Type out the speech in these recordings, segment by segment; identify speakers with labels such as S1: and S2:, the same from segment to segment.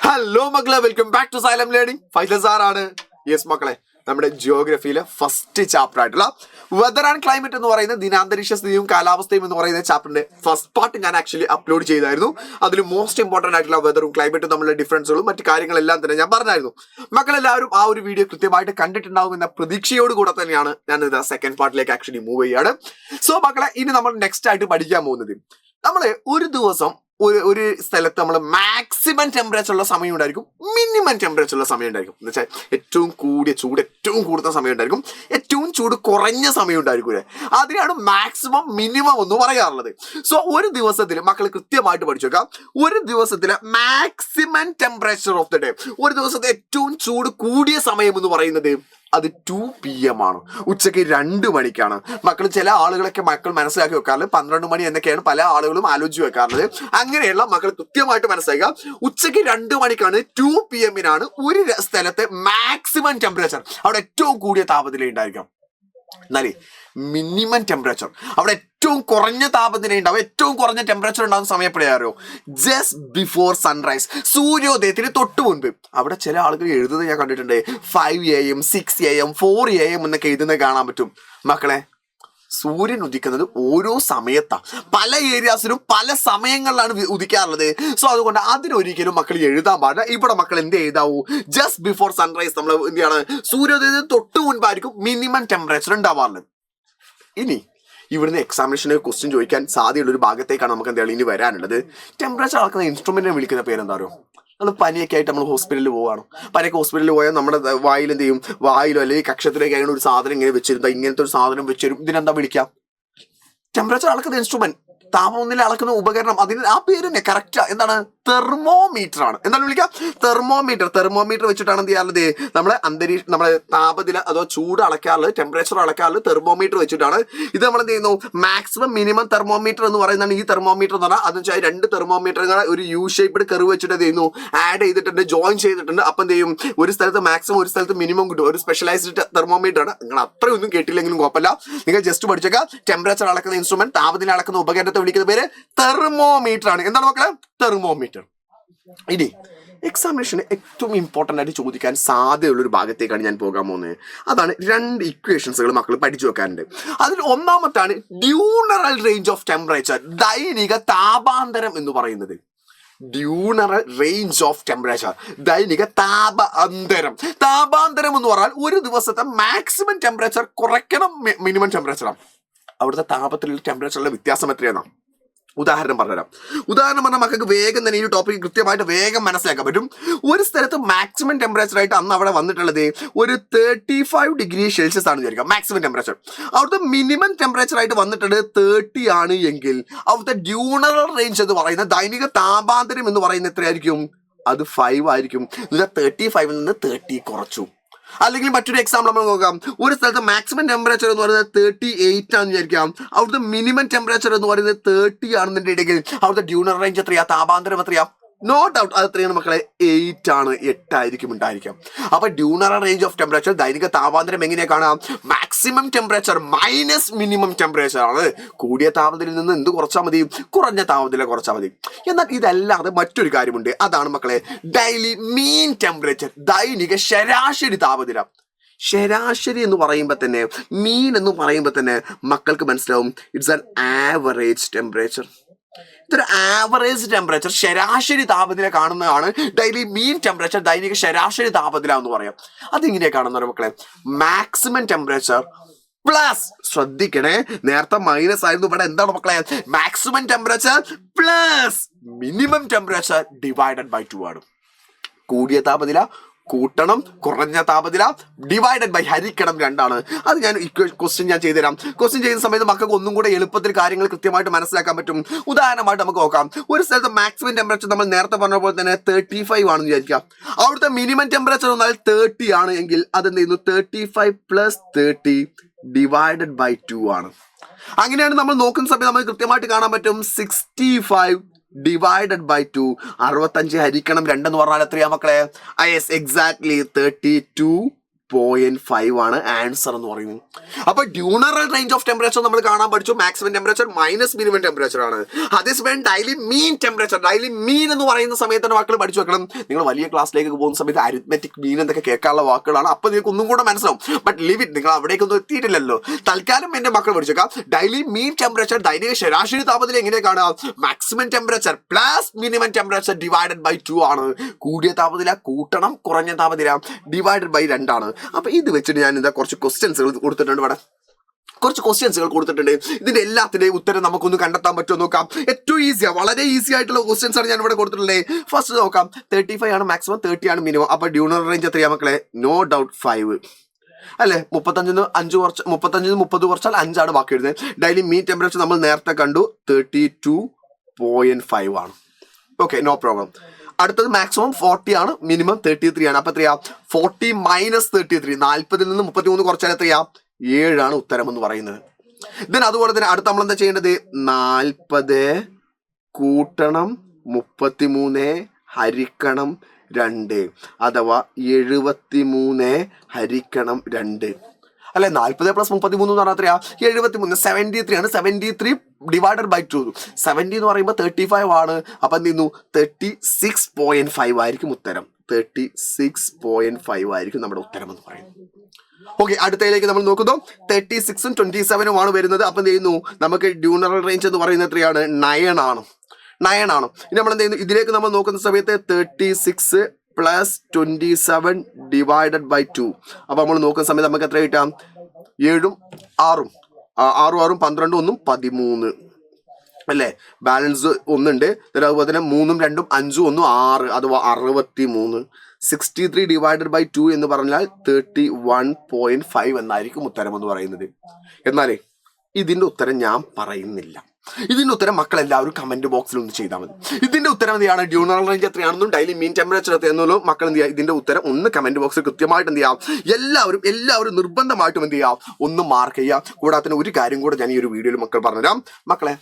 S1: Hello മക്കളെ, welcome back to Xylem learning. Faisal സാറാണ്. Yes മക്കളെ, നമ്മുടെ ജിയോഗ്രഫിയിലെ ഫസ്റ്റ് ചാപ്റ്റർ ആയിട്ടുള്ള വെതർ ആൻഡ് ക്ലൈമറ്റ് എന്ന് പറയുന്ന ദിനാന്തരീക്ഷ സ്ഥിതിയും കാലാവസ്ഥയും എന്ന് പറയുന്ന ചാപ്റ്ററിന്റെ ഫസ്റ്റ് പാർട്ട് ഞാൻ ആക്ച്വലി അപ്ലോഡ് ചെയ്തായിരുന്നു. അതിൽ മോസ്റ്റ് ഇമ്പോർട്ടന്റ് ആയിട്ടുള്ള വെതറും ക്ലൈമറ്റും തമ്മിലുള്ള ഡിഫറൻസുകളും മറ്റു കാര്യങ്ങളെല്ലാം തന്നെ ഞാൻ പറഞ്ഞായിരുന്നു. മക്കളെല്ലാവരും ആ ഒരു വീഡിയോ കൃത്യമായിട്ട് കണ്ടിട്ടുണ്ടാവും എന്ന പ്രതീക്ഷയോട് കൂടെ തന്നെയാണ് ഞാൻ ഇത് സെക്കൻഡ് പാർട്ടിലേക്ക് ആക്ച്വലി മൂവ് ചെയ്യാണ്. സോ മക്കളെ, ഇനി നമ്മൾ നെക്സ്റ്റ് ആയിട്ട് പഠിക്കാൻ പോകുന്നത്, നമ്മള് ഒരു ദിവസം ഒരു സ്ഥലത്ത് നമ്മൾ മാക്സിമം ടെമ്പറേച്ചർ ഉള്ള സമയം ഉണ്ടായിരിക്കും, മിനിമം ടെമ്പറേച്ചർ ഉള്ള സമയം ഉണ്ടായിരിക്കും. എന്ന് വെച്ചാൽ ഏറ്റവും കൂടിയ ചൂട് ഏറ്റവും കൂടുതൽ സമയം ഉണ്ടായിരിക്കും, ഏറ്റവും ചൂട് കുറഞ്ഞ സമയം ഉണ്ടായിരിക്കും. അതിനാണ് മാക്സിമം മിനിമം എന്ന് പറയാറുള്ളത്. സോ ഒരു ദിവസത്തിൽ മക്കൾ കൃത്യമായിട്ട് പഠിച്ചു വെക്കാം, ഒരു ദിവസത്തിലെ maximum temperature of the day, ഒരു ദിവസത്തെ ഏറ്റവും ചൂട് കൂടിയ സമയം എന്ന് പറയുന്നത് അത് 2 PM ആണ്, ഉച്ചയ്ക്ക് 2 മണിക്കാണ്. മക്കൾ ചില ആളുകളൊക്കെ മനസ്സിലാക്കി വെക്കാറുള്ളത് 12 മണി എന്നൊക്കെയാണ് പല ആളുകളും ആലോചിച്ച് വെക്കാറുള്ളത്. അങ്ങനെയുള്ള മക്കൾ കൃത്യമായിട്ട് മനസ്സിലാക്കുക, ഉച്ചയ്ക്ക് 2 മണിക്കാണ് 2 PM ഒരു സ്ഥലത്തെ മാക്സിമം ടെമ്പറേച്ചർ, അവിടെ ഏറ്റവും കൂടിയ താപനില ഉണ്ടായിരിക്കാം. എന്നാലേ മിനിമം ടെമ്പറേച്ചർ അവിടെ ഏറ്റവും കുറഞ്ഞ താപനില ഉണ്ടാവും, ഏറ്റവും കുറഞ്ഞ ടെമ്പറേച്ചർ ഉണ്ടാകുന്ന സമയം എപ്പോഴാറിയോ? ജസ്റ്റ് ബിഫോർ സൺറൈസ്, സൂര്യോദയത്തിന് തൊട്ട് മുൻപ്. അവിടെ ചില ആളുകൾ എഴുതുന്നത് ഞാൻ കണ്ടിട്ടുണ്ട് 5 AM 6 AM 4 AM എന്നൊക്കെ എഴുതുന്നത് കാണാൻ പറ്റും. മക്കളെ, സൂര്യൻ ഉദിക്കുന്നത് ഓരോ സമയത്താണ്, പല ഏരിയാസിലും പല സമയങ്ങളിലാണ് ഉദിക്കാറുള്ളത്. സോ അതുകൊണ്ട് അതിനൊരിക്കലും മക്കൾ എഴുതാൻ പാടില്ല. ഇവിടെ മക്കൾ എന്ത് എഴുതാവൂ? ജസ്റ്റ് ബിഫോർ സൺറൈസ്, നമ്മൾ എന്താണ്, സൂര്യോദയത്തിന് തൊട്ട് മുൻപായിരിക്കും മിനിമം ടെമ്പറേച്ചർ ഉണ്ടാവാറുള്ളത്. ഇനി ഇവിടുന്ന് എക്സാമിനേഷന് ക്വസ്റ്റ്യൻ ചോദിക്കാൻ സാധ്യതയുള്ള ഒരു ഭാഗത്തേക്കാണ് നമുക്ക് എന്താണ് ഇനി വരാനുള്ളത്. ടെമ്പറേച്ചർ അളക്കുന്ന ഇൻസ്ട്രുമെന്റിനെ വിളിക്കുന്ന പേരെന്താ അറിയോ? നമ്മൾ പനിയൊക്കെ ആയിട്ട് നമ്മൾ ഹോസ്പിറ്റലിൽ പോവുകയാണ്. പനിയൊക്കെ ഹോസ്പിറ്റലിൽ പോയാൽ നമ്മുടെ വായിൽ എന്ത് ചെയ്യും? വായിലോ അല്ലെങ്കിൽ കക്ഷത്തിലേക്കാണ് ഒരു സാധനം ഇങ്ങനെ വെച്ചിരുന്നത്, ഇങ്ങനത്തെ ഒരു സാധനം വെച്ചുതരും. ഇതിനെന്താ വിളിക്കാം? ടെമ്പറേച്ചർ അളക്കുന്ന ഇൻസ്ട്രുമെന്റ്, താപനില അളക്കുന്ന ഉപകരണം. അതിന് ആ പേര് തന്നെ കറക്റ്റ് എന്താണ്? തെർമോമീറ്റർ ആണ്. എന്താണ് വിളിക്കുക? തെർമോമീറ്റർ. തെർമോമീറ്റർ വെച്ചിട്ടാണ് എന്ത് ചെയ്യാറുള്ളത്? നമ്മളെ താപനില അതോ ചൂട് അളക്കാറുള്ളത്, ടെമ്പറേച്ചർ അളക്കാറുള്ളത് തെർമോമീറ്റർ വെച്ചിട്ടാണ്. ഇത് നമ്മൾ എന്ത് ചെയ്യുന്നു? മാക്സിമം മിനിമം തെർമോമീറ്റർ എന്ന് പറയുന്നതാണ് ഈ തെർമോമീറ്റർ എന്ന് പറഞ്ഞാൽ. അതെന്ന് വെച്ചാൽ 2 തെർമോമീറ്ററുകളെ ഒരു യു ഷേപ്ഡ് കർവ് വെച്ചിട്ട് എന്ത് ചെയ്യുന്നു? ആഡ് ചെയ്തിട്ടുണ്ട്, ജോയിൻ ചെയ്തിട്ടുണ്ട്. അപ്പം എന്ത് ചെയ്യും? ഒരു സ്ഥലത്ത് മാക്സിമം ഒരു സ്ഥലത്ത് മിനിമം കിട്ടും. ഒരു സ്പെഷ്യലൈസ്ഡ് തെർമോമീറ്റർ ആണ്. നിങ്ങൾ അത്രയൊന്നും കേട്ടില്ലെങ്കിലും കുഴപ്പമില്ല, നിങ്ങൾ ജസ്റ്റ് പഠിച്ചേക്കാം. ടെമ്പറേച്ചർ അളക്കുന്ന ഇൻസ്ട്രുമെന്റ്, താപനില അളക്കുന്ന ഉപകരണത്തെ വിളിക്കുന്ന പേര് തെർമോമീറ്റർ ആണ്. എന്താണ് മക്കളെ? തെർമോമീറ്റർ. ഇനി എക്സാമിനേഷന് ഏറ്റവും ഇമ്പോർട്ടൻ്റ് ആയിട്ട് ചോദിക്കാൻ സാധ്യതയുള്ള ഒരു ഭാഗത്തേക്കാണ് ഞാൻ പോകാൻ പോകുന്നത്. അതാണ് 2 ഇക്വേഷൻസുകൾ മക്കൾ പഠിച്ചു വെക്കാനുണ്ട്. അതിൽ ഒന്നാമത്താണ് ഡ്യൂണറൽ റേഞ്ച് ഓഫ് ടെമ്പറേച്ചർ, ദൈനിക താപാന്തരം എന്ന് പറയുന്നത്. ഡ്യൂണറൽ റേഞ്ച് ഓഫ് ടെമ്പറേച്ചർ, ദൈനിക താപാന്തരം. താപാന്തരം എന്ന് പറഞ്ഞാൽ ഒരു ദിവസത്തെ മാക്സിമം ടെമ്പറേച്ചർ കുറയ്ക്കണം മിനിമം ടെമ്പറേച്ചറാണ്. അവിടുത്തെ താപത്തിലുള്ള ടെമ്പറേച്ചറിലെ വ്യത്യാസം എത്രയാണ്? ഉദാഹരണം പറഞ്ഞാൽ മക്കൾക്ക് വേഗം തന്നെ ഈ ടോപ്പിക് കൃത്യമായിട്ട് വേഗം മനസ്സിലാക്കാൻ പറ്റും. ഒരു സ്ഥലത്ത് മാക്സിമം ടെമ്പറേച്ചർ ആയിട്ട് അന്ന് അവിടെ വന്നിട്ടുള്ളത് ഒരു 35 ഡിഗ്രി സെൽഷ്യസ് ആണ് വിചാരിക്കുക മാക്സിമം ടെമ്പറേച്ചർ. അവിടുത്തെ മിനിമം ടെമ്പറേച്ചർ ആയിട്ട് വന്നിട്ടുള്ളത് 30 ആണ് എങ്കിൽ അവിടുത്തെ ഡ്യൂണറൽ റേഞ്ച് എന്ന് പറയുന്ന ദൈനിക താപാന്തരം എന്ന് പറയുന്നത് എത്രയായിരിക്കും? അത് 5 ആയിരിക്കും. 35 നിന്ന് 30 കുറച്ചു. അല്ലെങ്കിൽ മറ്റൊരു എക്സാമ്പിൾ നമ്മൾ നോക്കാം. ഒരു സ്ഥലത്ത് മാക്സിമം ടെമ്പറേച്ചർ എന്ന് പറയുന്നത് 38 ആണെന്ന് വിചാരിക്കാം. അവിടുത്തെ മിനിമം ടെമ്പറേച്ചർ എന്ന് പറയുന്നത് 30 ആണെന്നുണ്ടെങ്കിൽ അവിടുത്തെ ഡ്യൂണറൽ റേഞ്ച് എത്രയാ? താപാന്തരം എത്രയാ? നോ ഡൗട്ട് അത് എത്രയാണ് മക്കളെ? 8 ആണ്. 8 ആയിരിക്കും ഉണ്ടായിരിക്കാം. അപ്പൊ ഡ്യൂണറൽ റേഞ്ച് ഓഫ് ടെമ്പറേച്ചർ, ദൈനിക താപാന്തരം എങ്ങനെ കാണാം? Maximum temperature minus minimum temperature ആണ്. കൂടിയ താപനിലയിൽ നിന്ന് എന്ത് കുറച്ചാൽ മതി? കുറഞ്ഞ താപനില കുറച്ചാൽ മതി. എന്നാൽ ഇതല്ലാതെ മറ്റൊരു കാര്യമുണ്ട്. അതാണ് മക്കളെ ഡെയിലി മീൻ ടെമ്പറേച്ചർ, ദൈനിക ശരാശരി താപനില. ശരാശരി എന്ന് പറയുമ്പോൾ തന്നെ, മീൻ എന്ന് പറയുമ്പോൾ തന്നെ മക്കൾക്ക് മനസ്സിലാവും ഇറ്റ്സ് ആൻ ആവറേജ് ടെമ്പറേച്ചർ. ഇതൊരു ആവറേജ് ടെമ്പറേച്ചർ, ശരാശരി താപനില കാണുന്നതാണ് ഡെയിലി മീൻ ടെമ്പറേച്ചർ, ദൈനിക ശരാശരി താപനില എന്ന് പറയാം. അതിങ്ങനെ കാണുന്ന മക്കളെ മാക്സിമം ടെമ്പറേച്ചർ പ്ലസ്, ശ്രദ്ധിക്കണേ, നേരത്തെ മൈനസ് ആയിരുന്നു, ഇവിടെ എന്താണ് മക്കളെ? Maximum temperature plus minimum temperature divided by 2 ആണ്. കൂടിയ താപനില കൂട്ടണം, കുറഞ്ഞ താപനില ഡിവൈഡഡ് ബൈ ഹരിക്കണം 2 ആണ്. അത് ഞാൻ ക്വസ്റ്റ്യൻ ഞാൻ ചെയ്തുതരാം. ക്വസ്റ്റ്യൻ ചെയ്യുന്ന സമയത്ത് മക്കൾക്ക് ഒന്നും കൂടെ എളുപ്പത്തിൽ കാര്യങ്ങൾ കൃത്യമായിട്ട് മനസ്സിലാക്കാൻ പറ്റും. ഉദാഹരണമായിട്ട് നമുക്ക് നോക്കാം. ഒരു സ്ഥലത്ത് മാക്സിമം ടെമ്പറേച്ചർ നമ്മൾ നേരത്തെ പറഞ്ഞ പോലെ തന്നെ 35 ആണെന്ന് വിചാരിക്കാം. അവിടുത്തെ മിനിമം ടെമ്പറേച്ചർ എന്നാൽ 30 ആണ് എങ്കിൽ അതെന്ത് ചെയ്യുന്നു? 35 പ്ലസ് 30 ഡിവൈഡഡ് ബൈ 2 ആണ്. അങ്ങനെയാണ് നമ്മൾ നോക്കുന്ന സമയത്ത് നമുക്ക് കൃത്യമായിട്ട് കാണാൻ പറ്റും 65 ഡിവൈഡഡ് ബൈ 2. 65 ഹരിക്കണം 2 എന്ന് പറഞ്ഞാൽ എത്രയാ മക്കളെ? യെസ്, എക്സാക്ട്ലി 32 0.5 ആണ് ആൻസർ എന്ന് പറയുന്നത്. അപ്പൊ ഡ്യൂണറൽ റേഞ്ച് ഓഫ് ടെമ്പറേച്ചർ നമ്മൾ കാണാൻ പഠിച്ചു. Maximum temperature minus minimum temperature ആണ്. അതേസമയം ഡെയിലി മീൻ ടെമ്പറേച്ചർ, ഡെയിലി മീൻ എന്ന് പറയുന്ന സമയത്ത് തന്നെ മക്കൾ പഠിച്ചു വെക്കണം. നിങ്ങൾ വലിയ ക്ലാസ്സിലേക്ക് പോകുന്ന സമയത്ത് അരിത്മെറ്റിക് മീൻ എന്നൊക്കെ കേൾക്കാനുള്ള വാക്കുകളാണ്. അപ്പൊ നിങ്ങൾക്ക് ഒന്നും കൂടെ മനസ്സിലാവും. ബട്ട് ലിവ് ഇറ്റ്, നിങ്ങൾ അവിടേക്കൊന്നും എത്തിയിട്ടില്ലല്ലോ. തൽക്കാലം എന്റെ മക്കൾ പഠിച്ചേക്കാം. ഡെയിലി മീൻ ടെമ്പറേച്ചർ, ദൈനിക ശരാശരി താപനില എങ്ങനെ കാണാം? Maximum temperature plus minimum temperature divided by 2 ആണ്. കൂടിയ താപനില കൂട്ടണം കുറഞ്ഞ താപനില ഡിവൈഡഡ് ബൈ 2 ആണ്. അപ്പൊ ഇത് വെച്ചിട്ട് ഞാൻ എന്താ കുറച്ച് ക്വസ്റ്റ്യൻസുകൾ കൊടുത്തിട്ടുണ്ട്. ഇവിടെ കുറച്ച് ക്വസ്റ്റ്യൻസുകൾ കൊടുത്തിട്ടുണ്ട്. ഇതിന്റെ എല്ലാത്തിന്റെയും ഉത്തരം നമുക്കൊന്ന് കണ്ടെത്താൻ പറ്റുമോ നോക്കാം. ഏറ്റവും ഈസിയാണ്, വളരെ ഈസി ആയിട്ടുള്ള ക്വസ്റ്റ്യൻസ് ആണ് ഞാൻ ഇവിടെ കൊടുത്തിട്ടുള്ളത്. ഫസ്റ്റ് നോക്കാം. 35 ആണ് മാക്സിമം, 30 ആണ് മിനിമം. അപ്പൊ ഡ്യൂണറൽ റേഞ്ച് എത്രയാ മക്കളെ? നോ ഡൗട്ട് 5 അല്ലെ. 35 30 കുറച്ചാൽ 5 ആണ് ബാക്കി വരുന്നത്. ഡെയിലി മീൻ ടെമ്പറേച്ചർ നമ്മൾ നേരത്തെ കണ്ടു 32.5 ആണ്. Okay, no problem. അടുത്തത് മാക്സിമം 40 ആണ്, മിനിമം 33 ആണ്. അപ്പൊ എത്രയാ? 40 മൈനസ് 33, 40 നിന്ന് 33 കുറച്ചാൽ എത്രയാ? 7 ആണ് ഉത്തരം എന്ന് പറയുന്നത്. ദെൻ അതുപോലെ തന്നെ അടുത്ത നമ്മൾ എന്താ ചെയ്യേണ്ടത്? 40 കൂട്ടണം 33 ഹരിക്കണം 2 അഥവാ 73 ഹരിക്കണം 2 അല്ലെ. 40 പ്ലസ് 33 എന്ന് പറഞ്ഞാൽ എത്രയാ? 73. 73 ആണ്. 73 ഡിവൈഡഡ് ബൈ 2. 70 എന്ന് പറയുമ്പോൾ 35 ആണ്. അപ്പൊ എന്ത് ചെയ്യുന്നു? 36.5 ആയിരിക്കും ഉത്തരം. 36.5 ആയിരിക്കും നമ്മുടെ ഉത്തരം എന്ന് പറയുന്നത്. ഓക്കെ, അടുത്തതിലേക്ക് നമ്മൾ നോക്കുന്നു. 36ഉം 27ഉം ആണ് വരുന്നത്. അപ്പൊ എന്ത് ചെയ്യുന്നു? നമുക്ക് ഡ്യൂണറൽ റേഞ്ച് എന്ന് പറയുന്നത് എത്രയാണ്? 9 ആണ്. 9 ആണ്. ഇനി നമ്മൾ എന്ത് ചെയ്യുന്നു? ഇതിലേക്ക് നമ്മൾ നോക്കുന്ന സമയത്ത് 36 പ്ലസ് 27 ഡിവൈഡഡ് ബൈ 2. അപ്പൊ നമ്മൾ നോക്കുന്ന സമയത്ത് നമുക്ക് എത്ര കിട്ടാം? 7ഉം 6ഉം 12 1 13 അല്ലേ. ബാലൻസ് ഒന്നുണ്ട്. അതുപോലെ തന്നെ 3ഉം 2ഉം 5ഉം 1 6 അഥവാ 63. 63 ഡിവൈഡഡ് ബൈ 2 എന്ന് പറഞ്ഞാൽ 31.5 എന്നായിരിക്കും ഉത്തരം എന്ന് പറയുന്നത്. എന്നാലേ ഇതിന്റെ ഉത്തരം ഞാൻ പറയുന്നില്ല. ഇതിന്റെ ഉത്തരം മക്കൾ എല്ലാവരും കമന്റ് ബോക്സിൽ ഒന്ന് ചെയ്താൽ മതി. ഇതിന്റെ ഉത്തരം എന്താണ്? ഡ്യൂണറൽ റേഞ്ച് എത്രയാണെന്നും ഡെയിലി മീൻ ടെമ്പറേച്ചർ എത്രയാണെന്നല്ലോ മക്കൾ എന്ത് ചെയ്യുക? ഇതിന്റെ ഉത്തരം ഒന്ന് കമന്റ് ബോക്സിൽ കൃത്യമായിട്ട് എന്ത് ചെയ്യാം? എല്ലാവരും നിർബന്ധമായിട്ടും എന്ത് ചെയ്യാം? ഒന്ന് മാർക്ക് ചെയ്യാം. കൂടാതെ ഒരു കാര്യം കൂടെ ഞാൻ ഈ ഒരു വീഡിയോയിൽ മക്കൾ പറഞ്ഞുതരാം. മക്കളെ,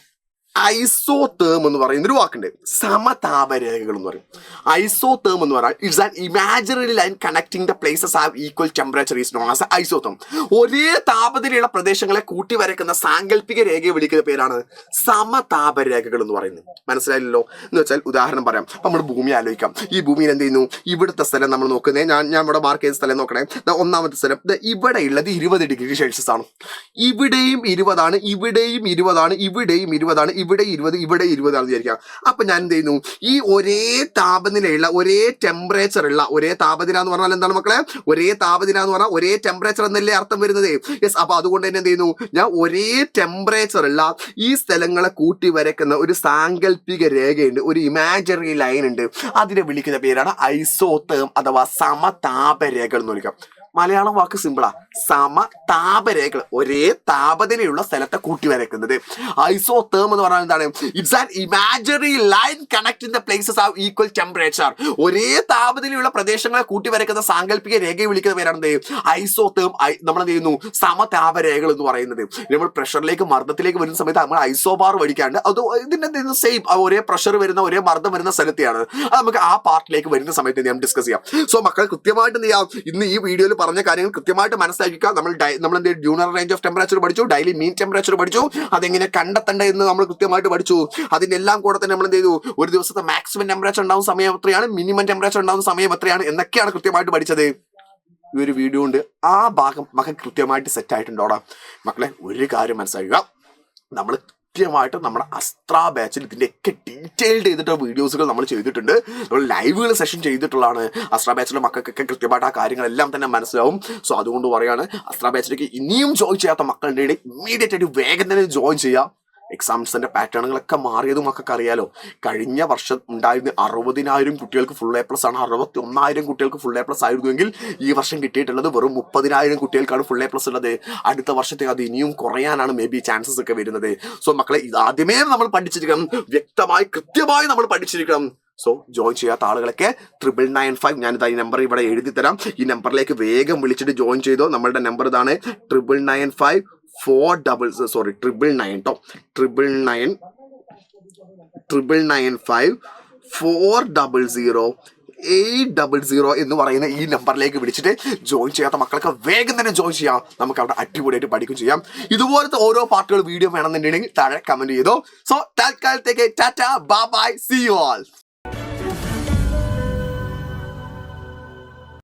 S1: ഐസോതേം എന്ന് പറയുന്ന ഒരു വാക്കുണ്ട്. സമതാപരേഖകൾ എന്ന് പറയും. ഐസോതേം എന്ന് പറഞ്ഞാൽ it's an imaginary line connecting the places have equal temperature is known as ഐസോതേം. ഒരേ താപനിലയുള്ള പ്രദേശങ്ങളെ കൂട്ടി വരയ്ക്കുന്ന സാങ്കല്പിക രേഖയെ വിളിക്കുന്ന പേരാണ് സമതാപരേഖകൾ എന്ന് പറയുന്നത്. മനസ്സിലായില്ലല്ലോ? എന്ന് വെച്ചാൽ ഉദാഹരണം പറയാം. നമ്മൾ ഭൂമി ആലോചിക്കാം. ഈ ഭൂമിയിൽ എന്ത് ചെയ്യുന്നു? ഇവിടുത്തെ സ്ഥലം നമ്മൾ നോക്കുന്നത്, ഞാൻ ഇവിടെ മാർക്ക് ചെയ്ത സ്ഥലം നോക്കണേ. ഒന്നാമത്തെ സ്ഥലം ഇവിടെ ഉള്ളത് 20 ഡിഗ്രി സെൽഷ്യസ് ആണ്. ഇവിടെയും 20 ആണ്, ഇവിടെയും 20 ആണ്, ഇവിടെയും 20 ആണ്, ഇവിടെ 20 ഇവിടെ 20 ആണെന്ന് വിചാരിക്കാം. അപ്പൊ ഞാൻ എന്ത് ചെയ്യുന്നു? ഈ ഒരേ താപനിലയുള്ള ഒരേ ടെമ്പറേച്ചർ ഉള്ള, ഒരേ താപനില എന്ന് പറഞ്ഞാൽ എന്താണ് മക്കളെ? ഒരേ താപനില എന്ന് പറഞ്ഞാൽ ഒരേ ടെമ്പറേച്ചർ എന്നല്ലേ അർത്ഥം വരുന്നത്? യെസ്. അപ്പൊ അതുകൊണ്ട് തന്നെ എന്ത് ചെയ്യുന്നു? ഞാൻ ഒരേ ടെമ്പറേച്ചർ ഉള്ള ഈ സ്ഥലങ്ങളെ കൂട്ടി വരയ്ക്കുന്ന ഒരു സാങ്കല്പിക രേഖയുണ്ട്, ഒരു ഇമാജിനറി ലൈൻ ഉണ്ട്. അതിനെ വിളിക്കുന്ന പേരാണ് ഐസോതേം അഥവാ സമതാപരേഖകൾ എന്ന് വിളിക്കാം. മലയാളം വാക്ക് സിമ്പിളാ. സമതാപരേഖകൾ, ഒരേ താപനിലയുള്ള സ്ഥലത്തെ കൂട്ടി വരയ്ക്കുന്നത്. ഐസോതേം എന്ന് പറഞ്ഞാൽ എന്താണ്? It's an imaginary line connecting the places have equal temperature. ഒരേ താപനിലയുള്ള പ്രദേശങ്ങളെ കൂട്ടി വരയ്ക്കുന്ന സാങ്കല്പിക രേഖയെ വിളിക്കുന്ന പേരാണ് ഐസോതേം. നമ്മൾ എന്ത് ചെയ്യുന്നു? സമതാപരേഖകൾ എന്ന് പറയുന്നത്. നമ്മൾ പ്രഷറിലേക്ക് മർദ്ദത്തിലേക്ക് വരുന്ന സമയത്ത് നമ്മൾ ഐസോബാർ മേടിക്കാണ്ട് അത് ഇതിന്റെ സെയിം ഒരേ പ്രഷർ വരുന്ന ഒരേ മർദ്ദം വരുന്ന സ്ഥലത്തെയാണ്. അത് നമുക്ക് ആ പാർട്ടിലേക്ക് വരുന്ന സമയത്ത് ഞാൻ ഡിസ്കസ് ചെയ്യാം. സോ മക്കൾ കൃത്യമായിട്ട് എന്ത് ചെയ്യാം? ഇന്ന് ഈ വീഡിയോയിൽ പറഞ്ഞ കാര്യങ്ങൾ കൃത്യമായിട്ട് മനസ്സിലാക്കുക. നമ്മൾ എന്ത് ഡ്യൂണറൽ റേഞ്ച് ഓഫ് ടെമ്പറേച്ചർ പഠിച്ചു, ഡെയിലി മീൻ ടെമ്പറേച്ചർ പഠിച്ചു, അതെങ്ങനെ കണ്ടെത്തേണ്ടത് എന്ന് നമ്മൾ കൃത്യമായിട്ട് പഠിച്ചു. അതിന്റെ എല്ലാം കൂടെ തന്നെ നമ്മൾ എന്ത് ചെയ്തു? ഒരു ദിവസത്തെ മാക്സിമം ടെമ്പറേച്ചർ ഉണ്ടാവുന്ന സമയം എത്രയാണ്, മിനിമം ടെമ്പറേച്ചർ ഉണ്ടാവുന്ന സമയം എത്രയാണ് എന്നൊക്കെയാണ് കൃത്യമായിട്ട് പഠിച്ചത്. ഈ ഒരു വീഡിയോ കൊണ്ട് ആ ഭാഗം മക്കൾ കൃത്യമായിട്ട് സെറ്റ് ആയിട്ടുണ്ടോടാ? മക്കളെ, ഒരു കാര്യം മനസ്സിലാക്കുക. നമ്മൾ കൃത്യമായിട്ട് നമ്മുടെ അസ്ത്ര ബാച്ചിൽ ഇതിൻ്റെയൊക്കെ ഡീറ്റെയിൽഡ് ചെയ്തിട്ട് വീഡിയോസുകൾ നമ്മൾ ചെയ്തിട്ടുണ്ട്. നമ്മൾ ലൈവുകൾ സെഷൻ ചെയ്തിട്ടുള്ളതാണ്. അസ്ത്ര ബാച്ചിലെ മക്കൾക്കൊക്കെ കൃത്യമായിട്ട് ആ കാര്യങ്ങളെല്ലാം തന്നെ മനസ്സിലാവും. സോ അതുകൊണ്ട് പറയാണ്, അസ്ത്ര ബാച്ചിലേക്ക് ഇനിയും ജോയിൻ ചെയ്യാത്ത മക്കളുടെ ഇമ്മീഡിയറ്റ് ആയിട്ട് വേഗം തന്നെ ജോയിൻ ചെയ്യുക. എക്സാംസിന്റെ പാറ്റേണുകളൊക്കെ മാറിയതും മക്കൾക്ക് അറിയാലോ. കഴിഞ്ഞ വർഷം ഉണ്ടായിരുന്ന 60,000 കുട്ടികൾക്ക് ഫുൾ എ പ്ലസ് ആണ്. 61,000 കുട്ടികൾക്ക് ഫുൾ എ പ്ലസ് ആയിരുന്നുവെങ്കിൽ ഈ വർഷം കിട്ടിയിട്ടുള്ളത് വെറും 30,000 കുട്ടികൾക്കാണ് ഫുൾ എ പ്ലസ് ഉള്ളത്. അടുത്ത വർഷത്തേക്ക് അത് ഇനിയും കുറയാനാണ് മേ ബി ചാൻസസ് ഒക്കെ വരുന്നത്. സോ മക്കളെ, ഇത് ആദ്യമേ നമ്മൾ പഠിച്ചിരിക്കണം, വ്യക്തമായി കൃത്യമായി നമ്മൾ പഠിച്ചിരിക്കണം. സോ ജോയിൻ ചെയ്യാത്ത ആളുകളൊക്കെ 9995, ഞാനിതാ ഈ നമ്പർ ഇവിടെ എഴുതി തരാം. ഈ നമ്പറിലേക്ക് വേഗം വിളിച്ചിട്ട് ജോയിൻ ചെയ്തോ. നമ്മളുടെ നമ്പർ ഇതാണ് 9995 400 400 800 എന്ന് പറയുന്ന ഈ നമ്പറിലേക്ക് വിളിച്ചിട്ട് ജോയിൻ ചെയ്യാത്ത മക്കൾക്ക് വേഗം തന്നെ ജോയിൻ ചെയ്യാം. നമുക്ക് അവിടെ അടിപൊളിയായിട്ട് പഠിക്കും ചെയ്യാം. ഇതുപോലത്തെ ഓരോ പാർട്ടുകൾ വീഡിയോ വേണമെന്നുണ്ടെങ്കിൽ താഴെ കമന്റ് ചെയ്തോ. സോ തൽക്കാലത്തേക്ക് tata bye bye, see you all.